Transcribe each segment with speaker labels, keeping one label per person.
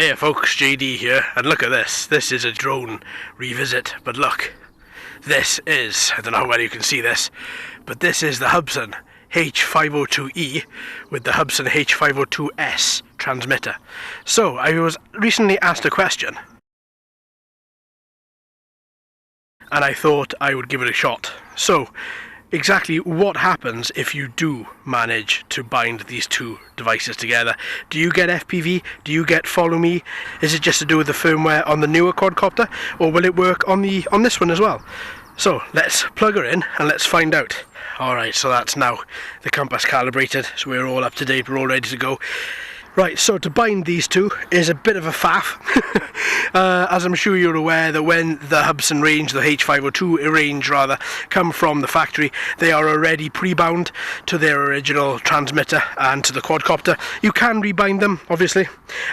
Speaker 1: Hey folks, JD here, and look at this. This is a drone revisit, but look, this is, I don't know how well you can see this, but this is the Hubsan H502E with the Hubsan H502S transmitter. So, I was recently asked a question, and I thought I would give it a shot. So, exactly what happens if you do manage to bind these two devices together? Do you get FPV? Do you get follow me? Is it just to do with the firmware on the newer quadcopter, or will it work on this one as well? So let's plug her in and let's find out. Alright, so that's now the compass calibrated, so we're all up to date, we're all ready to go. Right, so to bind these two is a bit of a faff. As I'm sure you're aware that when the Hubsan range, the H502 range rather, come from the factory, they are already pre-bound to their original transmitter and to the quadcopter. You can rebind them, obviously,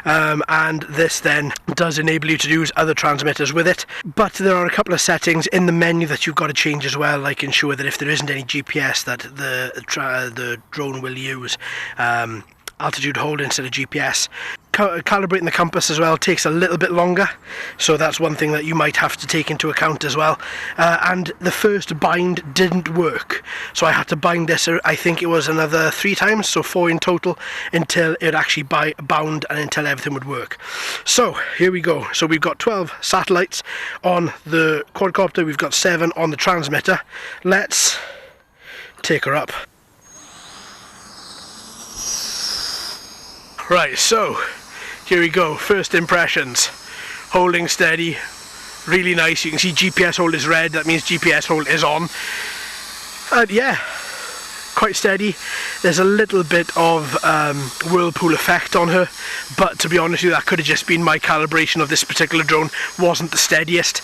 Speaker 1: and this then does enable you to use other transmitters with it. But there are a couple of settings in the menu that you've got to change as well, like ensure that if there isn't any GPS that the drone will use, altitude hold instead of GPS. Calibrating the compass as well takes a little bit longer, so that's one thing that you might have to take into account as well. And the first bind didn't work, so I had to bind this, I think it was another 3 times, so 4 in total, until it actually bound and until everything would work. So here we go. So we've got 12 satellites on the quadcopter, we've got 7 on the transmitter. Let's take her up. Right, so here we go, first impressions. Holding steady, really nice. You can see GPS hold is red, that means GPS hold is on. And yeah, quite steady. There's a little bit of whirlpool effect on her, but to be honest with you, that could have just been my calibration of this particular drone, wasn't the steadiest.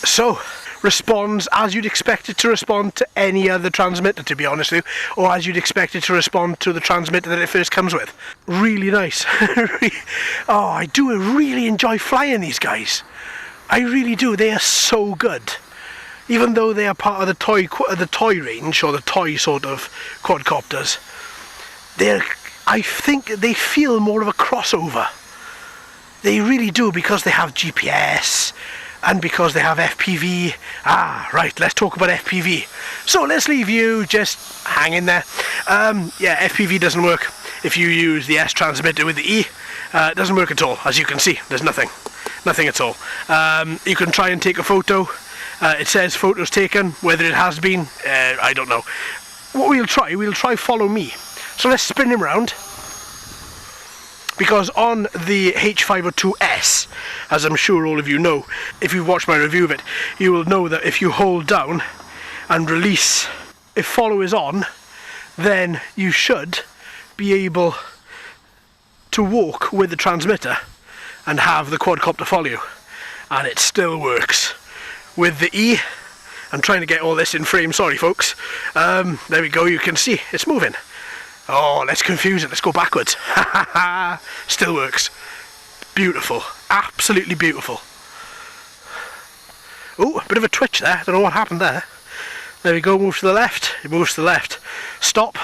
Speaker 1: So responds as you'd expect it to respond to any other transmitter, to be honest with you, or as you'd expect it to respond to the transmitter that it first comes with. Really nice. Oh, I do really enjoy flying these guys. I really do. They are so good. Even though they are part of the toy range, or the toy sort of quadcopters, I think they feel more of a crossover. They really do, because they have GPS and because they have FPV. Right, let's talk about FPV. So let's leave you just hanging there. Yeah, FPV doesn't work if you use the S transmitter with the E. It doesn't work at all, as you can see. There's nothing at all. You can try and take a photo. It says photos taken. Whether it has been, I don't know. What we'll try follow me. So let's spin him around. Because on the H502S, as I'm sure all of you know, if you've watched my review of it, you will know that if you hold down and release, if follow is on, then you should be able to walk with the transmitter and have the quadcopter follow you. And it still works. With the E, I'm trying to get all this in frame, sorry folks. There we go, you can see it's moving. Oh, let's confuse it, let's go backwards. Still works. Beautiful, absolutely beautiful. Oh, a bit of a twitch there, don't know what happened there. There we go, move to the left, it moves to the left. Stop,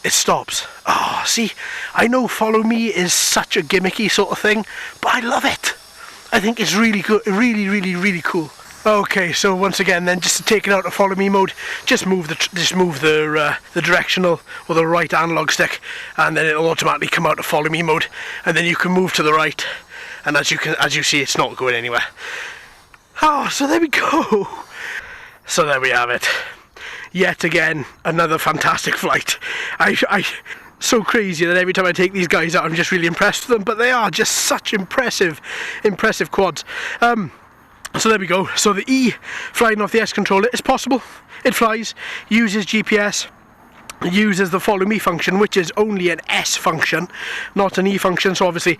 Speaker 1: it stops. Oh, see, I know follow me is such a gimmicky sort of thing, but I love it. I think it's really good, really cool. Okay, so once again then, just to take it out of follow me mode, just move the directional or the right analog stick, and then it'll automatically come out of follow me mode, and then you can move to the right, and as you see, it's not going anywhere. Oh, so there we go. So there we have it. Yet again, another fantastic flight. I so crazy that every time I take these guys out, I'm just really impressed with them, but they are just such impressive quads. So there we go. So the E flying off the S controller is possible. It flies, uses GPS, uses the follow me function, which is only an S function, not an E function. So obviously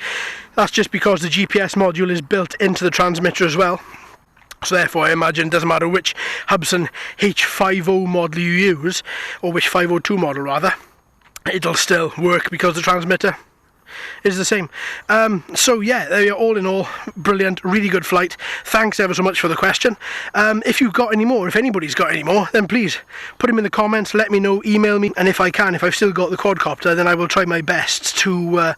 Speaker 1: that's just because the GPS module is built into the transmitter as well. So therefore I imagine it doesn't matter which Hubsan H502 model you use, or which 502 model rather, it'll still work because the transmitter is the same. So yeah, there you are, all in all, brilliant, really good flight. Thanks ever so much for the question. If you've got any more, if anybody's got any more, then please put them in the comments, let me know, email me, and if I can, if I've still got the quadcopter, then I will try my best to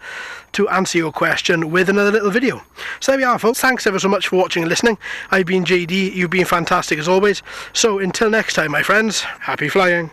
Speaker 1: answer your question with another little video. So there we are, folks. Thanks ever so much for watching and listening. I've been JD, you've been fantastic as always. So until next time, my friends, happy flying.